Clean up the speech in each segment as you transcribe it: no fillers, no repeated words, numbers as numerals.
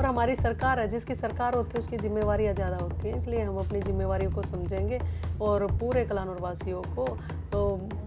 और हमारी सरकार है, जिसकी सरकार होती है उसकी जिम्मेवारियाँ ज़्यादा होती हैं, इसलिए हम अपनी जिम्मेवारियों को समझेंगे और पूरे कलानौर वासियों को तो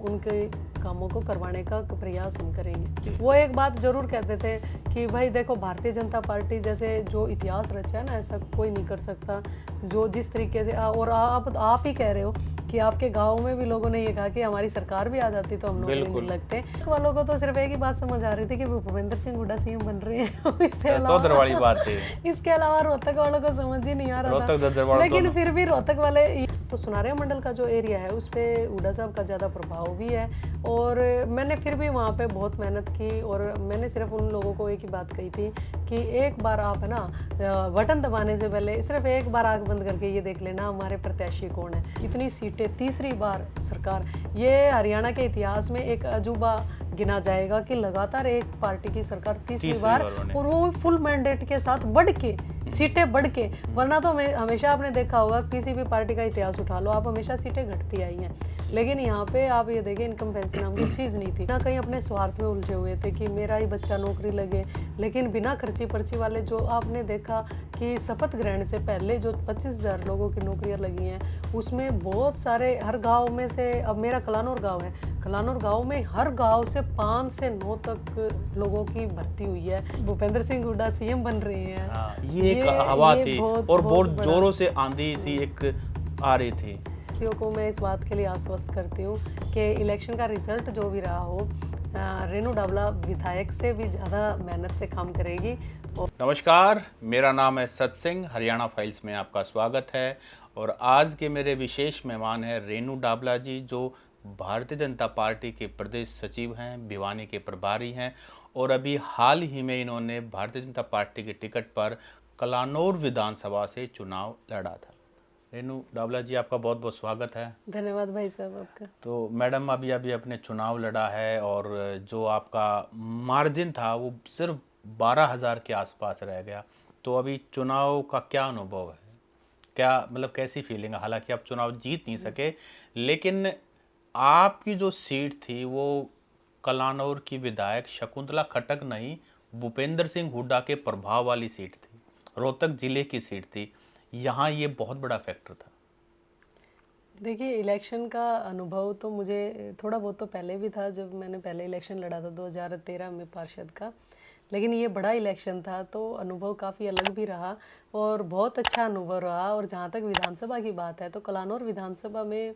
उनके कामों को करवाने का प्रयास हम करेंगे। वो एक बात ज़रूर कहते थे कि भाई देखो, भारतीय जनता पार्टी जैसे जो इतिहास रचा है ना, ऐसा कोई नहीं कर सकता। जो जिस तरीके से और आप ही कह रहे हो कि आपके गांव में भी लोगों ने ये कहा कि हमारी सरकार भी आ जाती तो हम नौकरी नहीं लगते। वालों को तो सिर्फ एक ही बात समझ आ रही थी कि भूपेंद्र सिंह हुड्डा सीएम बन रहे हैं। इसके अलावा वाली बात है। इसके अलावा रोहतक वालों को समझ ही नहीं आ रहा था, लेकिन फिर भी रोहतक वाले तो सुनारिया मंडल का जो एरिया है उस पर हुड्डा साहब का ज़्यादा प्रभाव भी है। और मैंने फिर भी वहाँ पे बहुत मेहनत की और मैंने सिर्फ उन लोगों को एक ही बात कही थी कि एक बार आप है ना बटन दबाने से पहले सिर्फ एक बार आंख बंद करके ये देख लेना हमारे प्रत्याशी कौन है। इतनी सीटें, तीसरी बार सरकार, ये हरियाणा के इतिहास में एक अजूबा गिना जाएगा कि लगातार एक पार्टी की सरकार तीसरी बार और वो फुल मैंडेट के साथ बढ़ के सीटें बढ़ के। वरना तो हमेशा आपने देखा होगा किसी भी पार्टी का इतिहास उठा लो आप, हमेशा सीटें घटती आई हैं। लेकिन यहाँ पे आप ये देखें, इनकम फैंसी नाम की चीज़ नहीं थी ना, कहीं अपने स्वार्थ में उलझे हुए थे कि मेरा ही बच्चा नौकरी लगे। लेकिन बिना खर्ची पर्ची वाले जो आपने देखा कि शपथ ग्रहण से पहले जो 25,000 लोगों की नौकरियाँ लगी हैं उसमें बहुत सारे हर गाँव में से, अब मेरा कलानौर गाँव है, कलानौर गांव में हर गांव से 5 से 9 तक लोगों की भर्ती हुई है। भूपेंद्र सिंह हुड्डा सीएम बन रहे हैं। ये एक हवा थी और बहुत जोरों से आंधी सी एक आ रही थी। को मैं इस बात के लिए आश्वस्त करती हूँ कि इलेक्शन का रिजल्ट जो भी रहा हो, रेनू डावला विधायक से भी ज़्यादा मेहनत से काम करेगी। नमस्कार, मेरा नाम है सत सिंह, हरियाणा फाइल्स में आपका स्वागत है। और आज के मेरे विशेष मेहमान हैं रेनू डावला जी, जो भारतीय जनता पार्टी के प्रदेश सचिव हैं, भिवानी के प्रभारी हैं और अभी हाल ही में इन्होंने भारतीय जनता पार्टी के टिकट पर कलानौर विधानसभा से चुनाव लड़ा था। रेनू डावला जी, आपका बहुत बहुत स्वागत है। धन्यवाद भाई साहब आपका। तो मैडम, अभी अपने चुनाव लड़ा है और जो आपका मार्जिन था वो सिर्फ 12,000 के आसपास रह गया। तो अभी चुनाव का क्या अनुभव है, क्या मतलब कैसी फीलिंग है? हालांकि आप चुनाव जीत नहीं सके, लेकिन आपकी जो सीट थी वो कलानौर की विधायक शकुंतला खट्टक नहीं, भूपेंद्र सिंह हुड्डा के प्रभाव वाली सीट थी, रोहतक जिले की सीट थी। यहाँ ये बहुत बड़ा फैक्टर था। देखिए, इलेक्शन का अनुभव तो मुझे थोड़ा बहुत तो पहले भी था, जब मैंने पहले इलेक्शन लड़ा था 2013 में पार्षद का। लेकिन ये बड़ा इलेक्शन था तो अनुभव काफ़ी अलग भी रहा और बहुत अच्छा अनुभव रहा। और जहाँ तक विधानसभा की बात है तो कलानौर विधानसभा में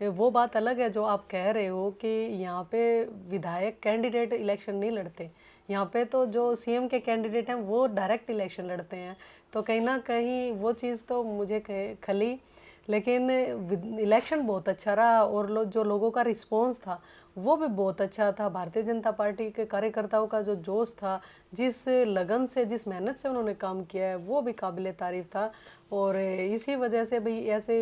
वो बात अलग है जो आप कह रहे हो कि यहाँ पे विधायक कैंडिडेट इलेक्शन नहीं लड़ते। यहाँ पे तो जो सीएम के कैंडिडेट हैं वो डायरेक्ट इलेक्शन लड़ते हैं। तो कहीं ना कहीं वो चीज़ तो मुझे खली, लेकिन इलेक्शन बहुत अच्छा रहा और जो लोगों का रिस्पॉन्स था वो भी बहुत अच्छा था। भारतीय जनता पार्टी के कार्यकर्ताओं का जो जोश था, जिस लगन से, जिस मेहनत से उन्होंने काम किया है, वो भी काबिले तारीफ था। और इसी वजह से भाई ऐसे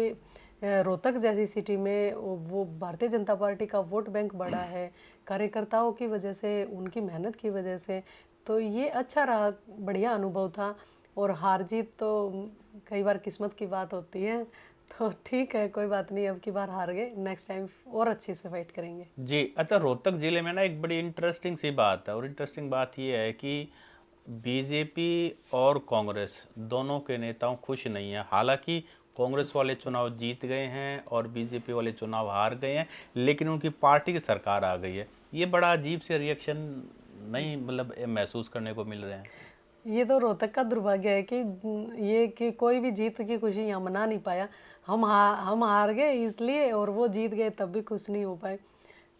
रोहतक जैसी सिटी में वो भारतीय जनता पार्टी का वोट बैंक बढ़ा है कार्यकर्ताओं की वजह से, उनकी मेहनत की वजह से। तो ये अच्छा रहा, बढ़िया अनुभव था। और हार जीत तो कई बार किस्मत की बात होती है, तो ठीक है, कोई बात नहीं, अब की बार हार गए, नेक्स्ट टाइम और अच्छे से फाइट करेंगे जी। अच्छा, रोहतक जिले में ना एक बड़ी इंटरेस्टिंग सी बात है, और इंटरेस्टिंग बात ये है कि बीजेपी और कांग्रेस दोनों के नेताओं खुश नहीं है। हालांकि कांग्रेस वाले चुनाव जीत गए हैं और बीजेपी वाले चुनाव हार गए हैं, लेकिन उनकी पार्टी की सरकार आ गई है। ये बड़ा अजीब से रिएक्शन नहीं मतलब महसूस करने को मिल रहे हैं। ये तो रोहतक का दुर्भाग्य है कि ये कि कोई भी जीत की खुशी यहाँ मना नहीं पाया। हम हार गए इसलिए और वो जीत गए तब भी खुश नहीं हो पाए।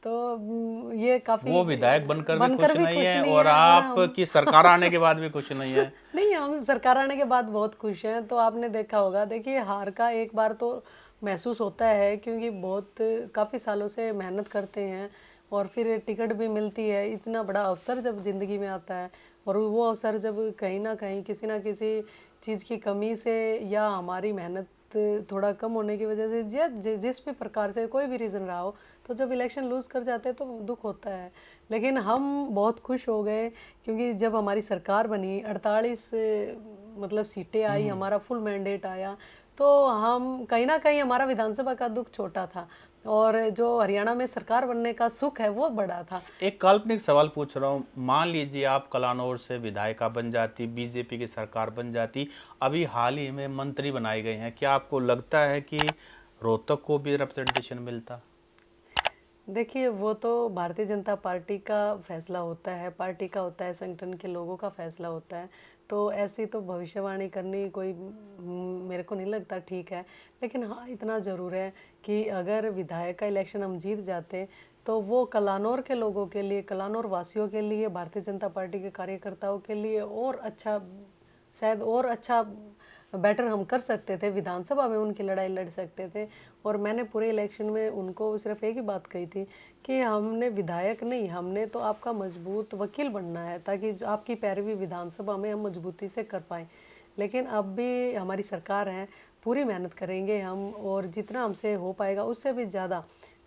तो ये काफी, वो विधायक बनकर भी खुश नहीं है और और आपकी सरकार आने के बाद भी खुश नहीं है। नहीं, हम सरकार आने के बाद बहुत खुश हैं। तो आपने देखा होगा, देखिए हार का एक बार तो महसूस होता है क्योंकि बहुत काफ़ी सालों से मेहनत करते हैं और फिर टिकट भी मिलती है। इतना बड़ा अवसर जब ज़िंदगी में आता है और वो अवसर जब कहीं ना कहीं किसी ना किसी चीज़ की कमी से या हमारी मेहनत थोड़ा कम होने की वजह से जिस भी प्रकार से कोई भी रीज़न रहा हो, तो जब इलेक्शन लूज़ कर जाते हैं तो दुख होता है। लेकिन हम बहुत खुश हो गए क्योंकि जब हमारी सरकार बनी 48 मतलब सीटें आई, हमारा फुल मैंडेट आया, तो हम कहीं ना कहीं हमारा विधानसभा का दुख छोटा था और जो हरियाणा में सरकार बनने का सुख है वो बड़ा था। एक काल्पनिक सवाल पूछ रहा हूँ, मान लीजिए आप कलानौर से विधायिका बन जाती, बीजेपी की सरकार बन जाती, अभी हाल ही में मंत्री बनाए गए हैं, क्या आपको लगता है कि रोहतक को भी रिप्रेजेंटेशन मिलता? देखिए, वो तो भारतीय जनता पार्टी का फैसला होता है, पार्टी का होता है, संगठन के लोगों का फैसला होता है। तो ऐसी तो भविष्यवाणी करनी कोई मेरे को नहीं लगता ठीक है। लेकिन हाँ, इतना ज़रूर है कि अगर विधायक का इलेक्शन हम जीत जाते तो वो कलानौर के लोगों के लिए, कलानौर वासियों के लिए, भारतीय जनता पार्टी के कार्यकर्ताओं के लिए और अच्छा, शायद और अच्छा बेटर हम कर सकते थे, विधानसभा में उनकी लड़ाई लड़ सकते थे। और मैंने पूरे इलेक्शन में उनको सिर्फ एक ही बात कही थी कि हमने विधायक नहीं, हमने तो आपका मजबूत वकील बनना है ताकि जो आपकी पैरवी विधानसभा में हम मजबूती से कर पाएँ। लेकिन अब भी हमारी सरकार है, पूरी मेहनत करेंगे हम और जितना हमसे हो पाएगा उससे भी ज़्यादा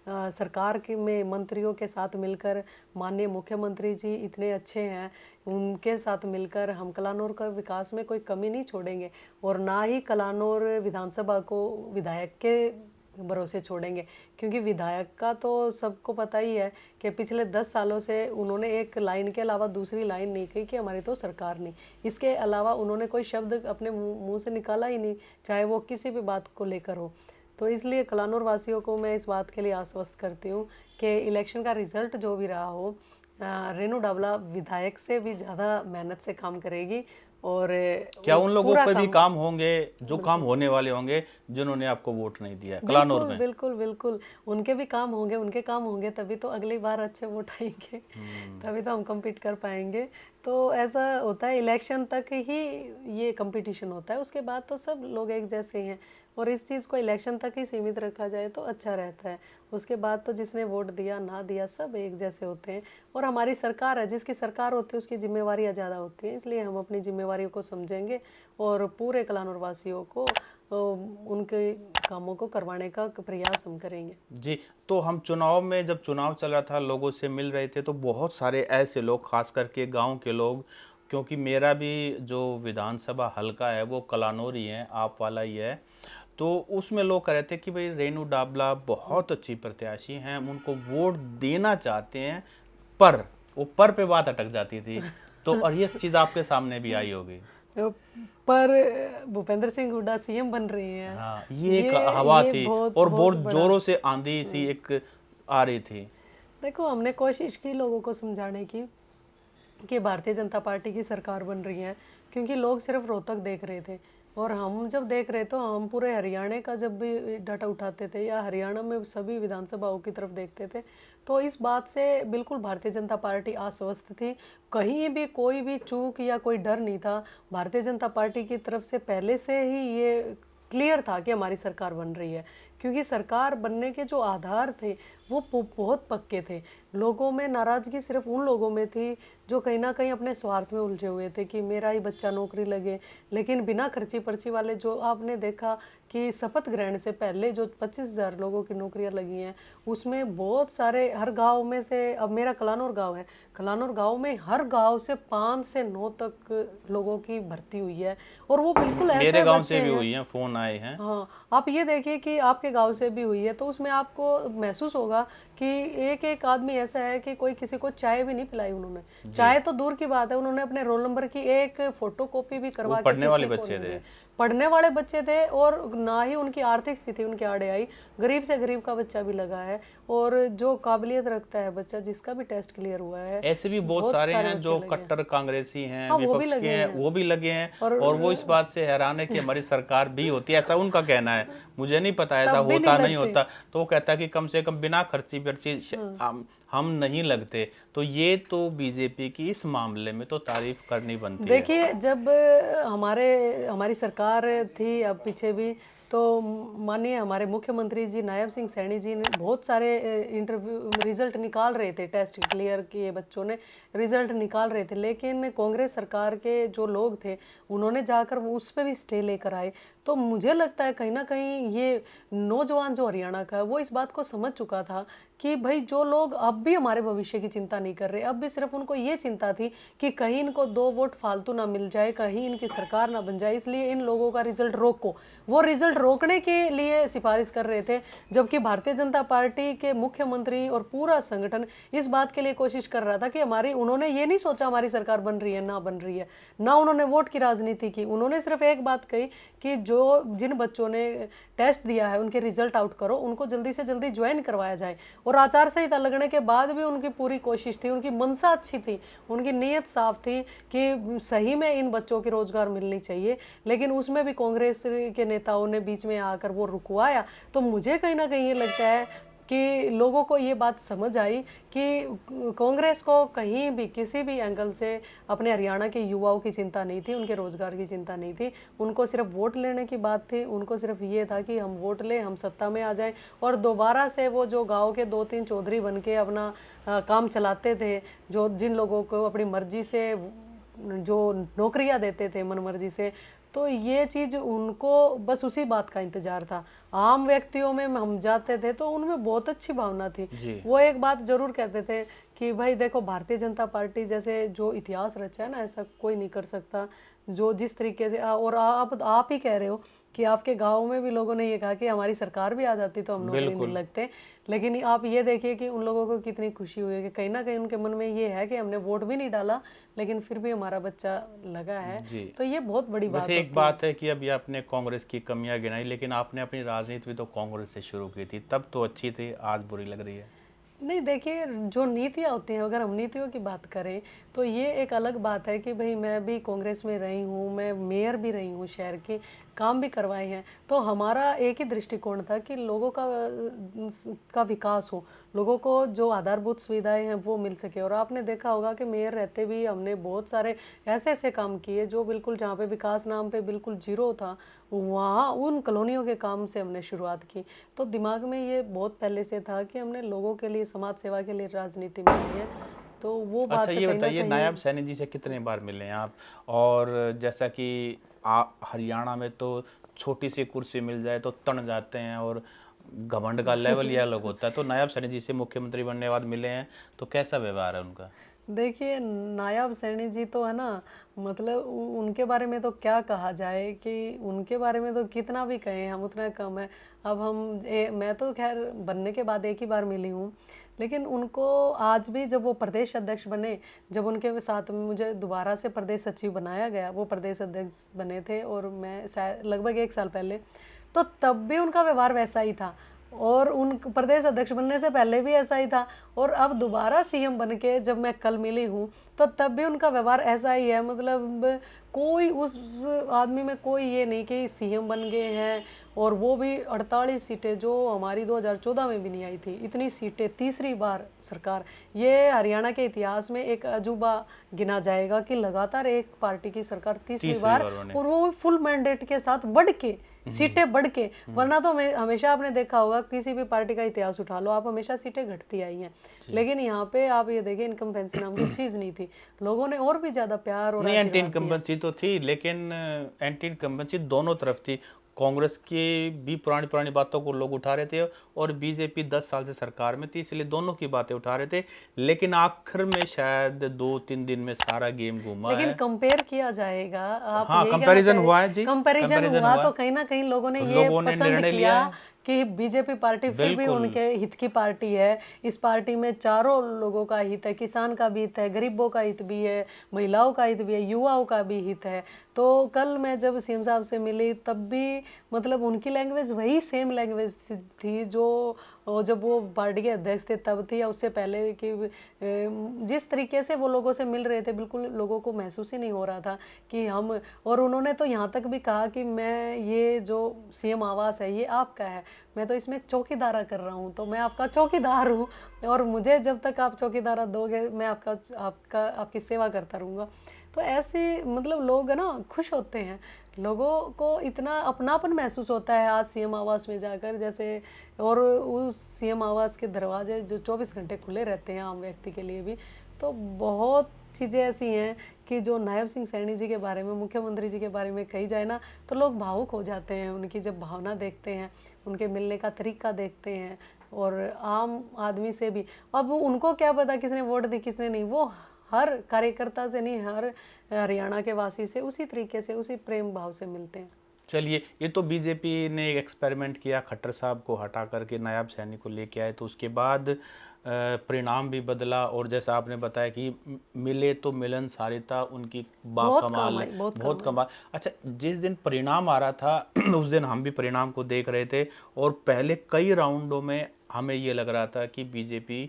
सरकार के में मंत्रियों के साथ मिलकर, माननीय मुख्यमंत्री जी इतने अच्छे हैं, उनके साथ मिलकर हम कलानौर का विकास में कोई कमी नहीं छोड़ेंगे और ना ही कलानौर विधानसभा को विधायक के भरोसे छोड़ेंगे। क्योंकि विधायक का तो सबको पता ही है कि पिछले 10 सालों से उन्होंने एक लाइन के अलावा दूसरी लाइन नहीं कही कि हमारी तो सरकार नहीं। इसके अलावा उन्होंने कोई शब्द अपने मुंह से निकाला ही नहीं, चाहे वो किसी भी बात को लेकर हो। तो इसलिए कलानौर वासियों को मैं इस बात के लिए आश्वस्त करती हूँ कि इलेक्शन का रिजल्ट जो भी रहा हो, रेनू डाबला विधायक से भी ज़्यादा मेहनत से काम करेगी और क्या वो उन लोगों पूरा पे भी काम। काम होंगे जो काम बिल्कुल होने वाले होंगे, जिन्होंने आपको वोट नहीं दिया है कलानौर बिल्कुल में? बिल्कुल बिल्कुल, उनके भी काम होंगे, उनके काम होंगे तभी तो अगली बार अच्छे वोट आएंगे, तभी तो हम compete कर पाएंगे। तो ऐसा होता है, इलेक्शन तक ही ये कंपटीशन होता है, उसके बाद तो सब लोग एक जैसे ही हैं और इस चीज़ को इलेक्शन तक ही सीमित रखा जाए तो अच्छा रहता है। उसके बाद तो जिसने वोट दिया ना दिया सब एक जैसे होते हैं और हमारी सरकार है, जिसकी सरकार होती है उसकी जिम्मेवारियाँ ज़्यादा होती हैं, इसलिए हम अपनी जिम्मेवारियों को समझेंगे और पूरे कलानौर वासियों को उनके कामों को करवाने का प्रयास हम करेंगे। जी, तो हम चुनाव में, जब चुनाव चल रहा था, लोगों से मिल रहे थे, तो बहुत सारे ऐसे लोग, खास करके गांव के लोग, क्योंकि मेरा भी जो विधानसभा हलका है वो कलानौर ही है, आप वाला ही है, तो उसमें लोग कह रहे थे कि भाई रेनू डाबला बहुत अच्छी प्रत्याशी हैं, हम उनको वोट देना चाहते हैं, पर वो पर पे बात अटक जाती थी। तो और ये चीज़ आपके सामने भी आई होगी। अ, पर भूपेंद्र सिंह हुड्डा सीएम बन रही हैं, हाँ, ये एक हवा ये थी बहुत और बहुत बहुत बड़ा। जोरों से आंधी सी एक आ रही थी। देखो, हमने कोशिश की लोगों को समझाने की कि भारतीय जनता पार्टी की सरकार बन रही है, क्योंकि लोग सिर्फ रोहतक देख रहे थे और हम जब देख रहे तो हम पूरे हरियाणा का जब भी डाटा उठाते थे या हरियाणा में सभी विधानसभाओं की तरफ देखते थे तो इस बात से बिल्कुल भारतीय जनता पार्टी आश्वस्त थी। कहीं भी कोई भी चूक या कोई डर नहीं था, भारतीय जनता पार्टी की तरफ से पहले से ही ये क्लियर था कि हमारी सरकार बन रही है, क्योंकि सरकार बनने के जो आधार थे वो बहुत पक्के थे। लोगों में नाराज़गी सिर्फ उन लोगों में थी जो कहीं ना कहीं अपने स्वार्थ में उलझे हुए थे कि मेरा ही बच्चा नौकरी लगे। लेकिन बिना खर्ची पर्ची वाले जो आपने देखा कि शपथ ग्रहण से पहले जो 25,000 लोगों की नौकरियां लगी हैं, उसमें बहुत सारे हर गांव में से, अब मेरा कलानौर गांव है, कलानौर गांव में हर गांव से 5 से 9 तक लोगों की भर्ती हुई है और वो बिल्कुल मेरे ऐसे गांव बच्चे से भी हैं। हुई हैं, फोन आए हैं। हाँ, आप ये देखिए कि आपके गांव से भी हुई है तो उसमें आपको महसूस होगा कि एक एक आदमी ऐसा है कि कोई किसी को चाय भी नहीं पिलाई उन्होंने। जी, चाय तो दूर की बात है, उन्होंने अपने रोल नंबर की एक फोटो कॉपी भी वो करवा के पढ़ने वाले किसी को बच्चे नहीं थे। दी। पढ़ने वाले बच्चे थे और ना ही उनकी आर्थिक स्थिति उनके आड़े आई, गरीब से गरीब का बच्चा भी लगा है और जो काबिलियत रखता है बच्चा, जिसका भी टेस्ट क्लियर हुआ है, ऐसे भी बहुत बहुत सारे सारे हैं बच्चे जो लगे हैं। कट्टर कांग्रेसी हैं, हाँ, वो भी विपक्ष के लगे हैं, हैं वो भी लगे हैं और और वो इस बात से हैरान है कि हमारी सरकार भी होती है, ऐसा उनका कहना है। मुझे नहीं पता ऐसा तब भी नहीं होता नहीं लगते। होता, तो वो कहता है कि कम से कम बिना खर्ची पर्ची हम नहीं लगते। तो ये तो बीजेपी की इस मामले में तो तारीफ करनी बनती है। देखिए, जब हमारी सरकार थी अब पीछे भी, तो माननीय हमारे मुख्यमंत्री जी नायब सिंह सैनी जी ने बहुत सारे इंटरव्यू रिजल्ट निकाल रहे थे, टेस्ट क्लियर किए बच्चों ने रिजल्ट निकाल रहे थे, लेकिन कांग्रेस सरकार के जो लोग थे उन्होंने जाकर वो उस पर भी स्टे लेकर आए। तो मुझे लगता है कहीं ना कहीं ये नौजवान जो हरियाणा का है वो इस बात को समझ चुका था कि भाई जो लोग अब भी हमारे भविष्य की चिंता नहीं कर रहे, अब भी सिर्फ उनको ये चिंता थी कि कहीं इनको 2 वोट फालतू ना मिल जाए, कहीं इनकी सरकार ना बन जाए, इसलिए इन लोगों का रिजल्ट रोको, वो रिजल्ट रोकने के लिए सिफारिश कर रहे थे। जबकि भारतीय जनता पार्टी के मुख्यमंत्री और पूरा संगठन इस बात के लिए कोशिश कर रहा था कि हमारी, उन्होंने ये नहीं सोचा हमारी सरकार बन रही है ना बन रही है, ना उन्होंने वोट की राजनीति की। उन्होंने सिर्फ एक बात कही कि जो जिन बच्चों ने टेस्ट दिया है उनके रिजल्ट आउट करो, उनको जल्दी से जल्दी ज्वाइन करवाया जाए। और आचार संहिता लगने के बाद भी उनकी पूरी कोशिश थी, उनकी मंशा अच्छी थी, उनकी नीयत साफ थी कि सही में इन बच्चों की रोजगार मिलनी चाहिए, लेकिन उसमें भी कांग्रेस के नेताओं ने बीच में आकर वो रुकवाया। तो मुझे कहीं ना कहीं ये लगता है कि लोगों को ये बात समझ आई कि कांग्रेस को कहीं भी किसी भी एंगल से अपने हरियाणा के युवाओं की चिंता नहीं थी, उनके रोजगार की चिंता नहीं थी, उनको सिर्फ वोट लेने की बात थी। उनको सिर्फ ये था कि हम वोट लें, हम सत्ता में आ जाएं और दोबारा से वो जो गांव के 2-3 चौधरी बन के अपना काम चलाते थे, जो जिन लोगों को अपनी मर्जी से जो नौकरियां देते थे मनमर्जी से, तो ये चीज़ उनको बस उसी बात का इंतजार था। आम व्यक्तियों में हम जाते थे तो उनमें बहुत अच्छी भावना थी। वो एक बात जरूर कहते थे कि भाई देखो, भारतीय जनता पार्टी जैसे जो इतिहास रचा है ना, ऐसा कोई नहीं कर सकता। जो जिस तरीके से और आप ही कह रहे हो कि आपके गांव में भी लोगों ने ये कहा कि हमारी सरकार भी आ जाती तो हम नौकरी नहीं लगते, लेकिन आप ये देखिए कि उन लोगों को कितनी खुशी हुई है कि कहीं ना कहीं उनके मन में ये है कि हमने वोट भी नहीं डाला लेकिन फिर भी हमारा बच्चा लगा है। तो ये बहुत बड़ी बात वैसे एक बात है कि अभी आपने कांग्रेस की कमियां गिनाई, लेकिन आपने अपनी राजनीति भी तो कांग्रेस से शुरू की थी, तब तो अच्छी थी, आज बुरी लग रही है। नहीं देखिए, जो नीतियाँ होती हैं, अगर हम नीतियों की बात करें तो ये एक अलग बात है कि भाई मैं भी कांग्रेस में रही हूँ, मैं मेयर भी रही हूँ शहर की, काम भी करवाए हैं। तो हमारा एक ही दृष्टिकोण था कि लोगों का विकास हो, लोगों को जो आधारभूत सुविधाएं हैं वो मिल सके। और आपने देखा होगा कि मेयर रहते भी हमने बहुत सारे ऐसे ऐसे काम किए जो बिल्कुल, जहाँ पे विकास नाम पे बिल्कुल जीरो था, वहाँ उन कॉलोनियों के काम से हमने शुरुआत की। तो दिमाग में ये बहुत पहले से था कि हमने लोगों के लिए, समाज सेवा के लिए राजनीति में की है। तो वो बात अच्छा, ये कहीं ना बताइए, कहीं। नायब सैनी जी से कितने बार मिले हैं आप? और जैसा कि हरियाणा में तो छोटी सी कुर्सी मिल जाए तो तन जाते हैं और घमंड का लेवल ही अलग होता है, तो नायब सैनी जी से मुख्यमंत्री बनने के बाद मिले हैं, तो कैसा व्यवहार है उनका? देखिए, नायाब सैनी जी तो है ना, मतलब उनके बारे में तो क्या कहा जाए कि उनके बारे में तो कितना भी कहें हम उतना कम है। अब मैं तो खैर बनने के बाद एक ही बार मिली हूँ, लेकिन उनको आज भी जब वो प्रदेश अध्यक्ष बने, जब उनके साथ में मुझे दोबारा से प्रदेश सचिव बनाया गया, वो प्रदेश अध्यक्ष बने थे और मैं शायद लगभग 1 साल पहले, तो तब भी उनका व्यवहार वैसा ही था और उन प्रदेश अध्यक्ष बनने से पहले भी ऐसा ही था। और अब दोबारा सीएम बन के जब मैं कल मिली हूँ तो तब भी उनका व्यवहार ऐसा ही है। मतलब कोई उस आदमी में कोई ये नहीं कि सीएम बन गए हैं, और वो भी 48 सीटें, जो हमारी 2014 में भी नहीं आई थी इतनी सीटें, तीसरी बार सरकार। ये हरियाणा के इतिहास में एक अजूबा गिना जाएगा कि लगातार एक पार्टी की सरकार तीसरी बार, और वो फुल मैंडेट के साथ बढ़ के, सीटें बढ़ के। वरना तो हमेशा आपने देखा होगा, किसी भी पार्टी का इतिहास उठा लो आप, हमेशा सीटें घटती आई हैं। लेकिन यहाँ पे आप ये देखिए, इनकम्बेंसी नाम की चीज नहीं थी, लोगों ने और भी ज्यादा प्यार और नहीं, एंटी आशीर्वाद दिया। इनकम्बेंसी तो थी, लेकिन एंटी इनकम्बेंसी दोनों तरफ थी। कांग्रेस की भी पुरानी पुरानी बातों को लोग उठा रहे थे और बीजेपी 10 साल से सरकार में थी, इसलिए दोनों की बातें उठा रहे थे। लेकिन आखिर में शायद 2-3 दिन में सारा गेम घूमा लेकिन है। कंपेयर किया जाएगा, आप हाँ, यही कहना कंपैरिजन चाहे, हुआ है जी, कंपैरिजन कंपैरिजन हुआ हुआ, तो कहीं ना कहीं लोगों ने तो ये लोगों ने पसंद निर्णय किया लिया है। कि बीजेपी पार्टी फिर भी बिल्कुल। उनके हित की पार्टी है। इस पार्टी में चारों लोगों का हित है, किसान का भी हित है, गरीबों का हित भी है, महिलाओं का हित भी है, युवाओं का भी हित है। तो कल मैं जब सीएम साहब से मिली तब भी मतलब उनकी लैंग्वेज वही सेम लैंग्वेज थी जो जब वो पार्टी के अध्यक्ष थे तब थी, या उससे पहले कि जिस तरीके से वो लोगों से मिल रहे थे, बिल्कुल लोगों को महसूस ही नहीं हो रहा था कि हम। और उन्होंने तो यहाँ तक भी कहा कि मैं, ये जो सीएम आवास है ये आपका है, मैं तो इसमें चौकीदारा कर रहा हूँ, तो मैं आपका चौकीदार हूँ और मुझे जब तक आप चौकीदारा दोगे मैं आपकी सेवा करता रहूँगा। तो ऐसे मतलब लोग है ना खुश होते हैं, लोगों को इतना अपनापन महसूस होता है आज सीएम आवास में जाकर जैसे। और उस सीएम आवास के दरवाजे जो 24 घंटे खुले रहते हैं आम व्यक्ति के लिए भी। तो बहुत चीज़ें ऐसी हैं कि जो नायब सिंह सैनी जी के बारे में, मुख्यमंत्री जी के बारे में कही जाए ना तो लोग भावुक हो जाते हैं, उनकी जब भावना देखते हैं, उनके मिलने का तरीका देखते हैं, और आम आदमी से भी। अब उनको क्या पता किसने वोट दी किसने नहीं, वो हर कार्यकर्ता से नहीं, हर हरियाणा के वासी से उसी तरीके से, उसी प्रेम भाव से मिलते हैं। चलिए, ये तो बीजेपी ने एक एक्सपेरिमेंट किया, खट्टर साहब को हटा करके नायाब सैनी को लेके आए, तो उसके बाद परिणाम भी बदला, और जैसा आपने बताया कि मिले तो मिलनसारिता उनकी बहुत काम बाकमाल आई, है, बहुत बहुत काम आई। कमाल। अच्छा, जिस दिन परिणाम आ रहा था उस दिन हम भी परिणाम को देख रहे थे, और पहले कई राउंडों में हमें ये लग रहा था कि बीजेपी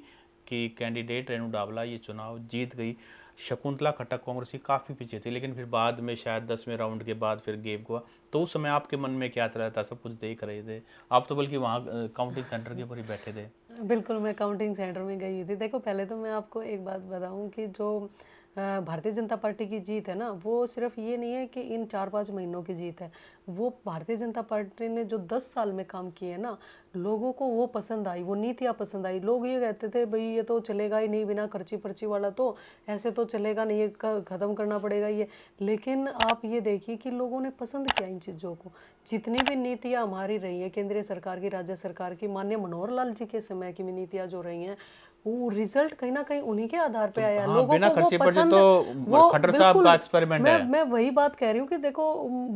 की कैंडिडेट रेणु डावला ये चुनाव जीत गई। शकुंतला खट्टक कांग्रेसी काफ़ी पीछे थी, लेकिन फिर बाद में शायद 10वें राउंड के बाद फिर गेम हुआ। तो उस समय आपके मन में क्या चल रहा था? सब कुछ देख रहे थे आप, तो बल्कि वहाँ काउंटिंग सेंटर के ऊपर ही बैठे थे। बिल्कुल, मैं काउंटिंग सेंटर में गई हुई थी। देखो, पहले तो मैं आपको एक बात बताऊं कि जो भारतीय जनता पार्टी की जीत है ना, वो सिर्फ ये नहीं है कि इन 4-5 महीनों की जीत है। वो भारतीय जनता पार्टी ने जो 10 साल में काम किए हैं ना, लोगों को वो पसंद आई, वो नीतियाँ पसंद आई। लोग ये कहते थे भाई ये तो चलेगा ही नहीं, बिना खर्ची पर्ची वाला तो ऐसे तो चलेगा नहीं, ये ख़त्म करना पड़ेगा ये। लेकिन आप ये देखिए कि लोगों ने पसंद किया इन चीज़ों को। जितनी भी नीतियाँ हमारी रही हैं, केंद्रीय सरकार की, राज्य सरकार की, माननीय मनोहर लाल जी के समय की भी नीतियाँ जो रही हैं, वो रिजल्ट कहीं ना कहीं उन्हीं के आधार पे तो आया। हाँ, लोगों बिना को वो खर्चे पड़े पसंद, तो वो खट्टर साहब का बिल्कुल। एक्सपेरिमेंट मैं है। मैं वही बात कह रही हूँ कि देखो,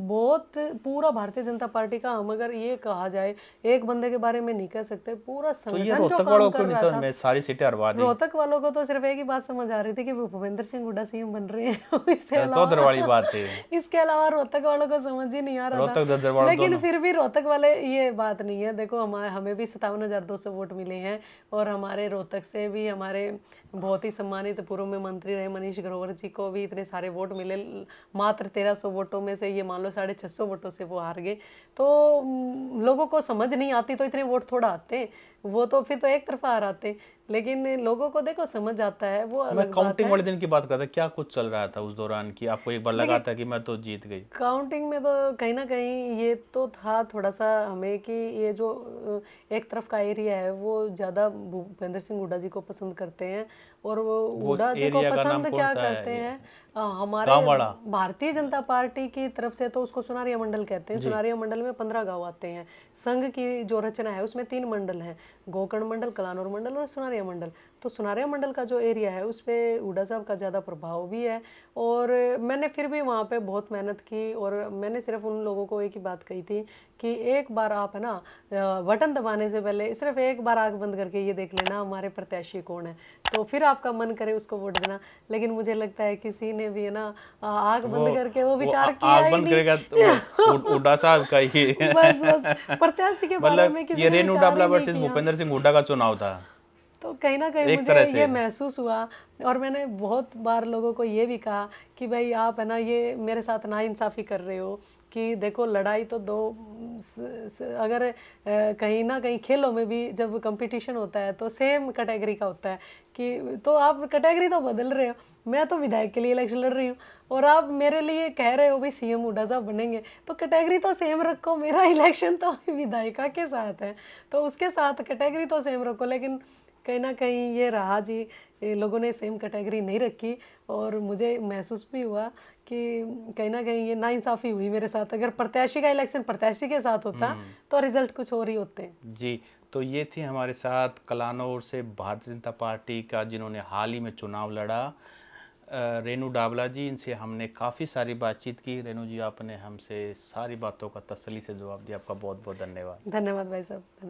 बहुत पूरा भारतीय जनता पार्टी का, हम अगर ये कहा जाए, एक बंदे के बारे में नहीं कह सकते, पूरा तो ये संगठन जो रोहतक काम वालों को कर नहीं रहा समझ था। में, सारी सीटें हरवा दी। रोहतक वालों को तो सिर्फ एक ही बात समझ आ रही थी कि वो भूपेंद्र सिंह हुड्डा सीएम बन रहे हैं। इससे चौधर वाली अलावा बात है। इसके अलावा रोहतक वालों को समझ ही नहीं आ रहा था। रोहतक दज्जरवाड़ा लेकिन दोनों। फिर भी रोहतक वाले, ये बात नहीं है, देखो हमें भी 57,200 वोट मिले हैं, और हमारे रोहतक से भी हमारे बहुत ही सम्मानित पूर्व में मंत्री रहे मनीष ग्रोवर जी को भी इतने सारे वोट मिले। मात्र 1300 वोटों में से, ये मान लो 650 वोटों से वो हार गए। तो लोगों को समझ नहीं आती तो इतने वोट थोड़ा आते, वो तो फिर तो एक तरफा हार आते। लेकिन लोगों को देखो समझ आता है, वो मैं अलग बात काउंटिंग है। वाले दिन की बात करता, क्या कुछ चल रहा था उस दौरान कि आपको एक बार लगा देखिए, था कि मैं तो जीत गई? काउंटिंग में तो कहीं ना कहीं ये तो था थोड़ा सा हमें कि ये जो एक तरफ का एरिया है वो ज़्यादा भूपेंद्र सिंह हुड्डा जी को पसंद करते हैं। और वो वो उस हुड्डा जी को एरिया का नाम पसंद कौन क्या सा करते है ये? हैं, हमारे गांव वाला। भारतीय जनता पार्टी की तरफ से तो उसको सुनारिया मंडल कहते हैं। जी। सुनारिया मंडल में 15 गांव आते हैं। संघ की जो रचना है उसमें 3 मंडल हैं, गोकर्ण मंडल, कलानौर मंडल और सुनारिया मंडल। तो सुनारिया मंडल का जो एरिया है उस पर हुड्डा साहब का ज़्यादा प्रभाव भी है। और मैंने फिर भी वहाँ पे बहुत मेहनत की, और मैंने सिर्फ उन लोगों को एक ही बात कही थी कि एक बार आप है ना, बटन दबाने से पहले सिर्फ एक बार आंख बंद करके ये देख लेना हमारे प्रत्याशी कौन है, तो फिर आपका मन करे उसको वोट देना। लेकिन मुझे लगता है किसी ने भी है ना आंख बंद करके वो विचार किया आग ही बंद करेगा तो नहीं। हुड्डा साहब का ही। बस बस प्रत्याशी के बारे मतलब में किसी ये ने रेनू विचार डाबला ही नहीं वर्सेस किया। भूपेंद्र सिंह हुड्डा का चुनाव था तो कहीं ना कहीं एक मुझे तरह से। ये महसूस हुआ, और मैंने बहुत बार लोगों को ये भी कहा कि भाई आप है ना ये मेरे साथ नाइंसाफ़ी कर रहे हो, कि देखो लड़ाई तो दो, अगर कहीं ना कहीं खेलों में भी जब कंपटीशन होता है तो सेम कैटेगरी का होता है, कि तो आप कैटेगरी तो बदल रहे हो। मैं तो विधायक के लिए इलेक्शन लड़ रही हूँ और आप मेरे लिए कह रहे हो भाई सीएम हुड्डा साहब बनेंगे, तो कैटेगरी तो सेम रखो। मेरा इलेक्शन तो विधायिका के साथ है, तो उसके साथ कैटेगरी तो सेम रखो। लेकिन कहीं ना कहीं ये रहा जी, ये लोगों ने सेम कैटेगरी नहीं रखी, और मुझे महसूस भी हुआ कि कहीं ना कहीं ये नाइंसाफ़ी हुई मेरे साथ। अगर प्रत्याशी का इलेक्शन प्रत्याशी के साथ होता तो रिजल्ट कुछ और ही होते। जी। तो ये थी हमारे साथ कलानौर से भारतीय जनता पार्टी का जिन्होंने हाल ही में चुनाव लड़ा, रेनू डाबला जी। इनसे हमने काफ़ी सारी बातचीत की। रेनू जी, आपने हमसे सारी बातों का तसल्ली से जवाब दिया, आपका बहुत बहुत धन्यवाद। धन्यवाद भाई साहब।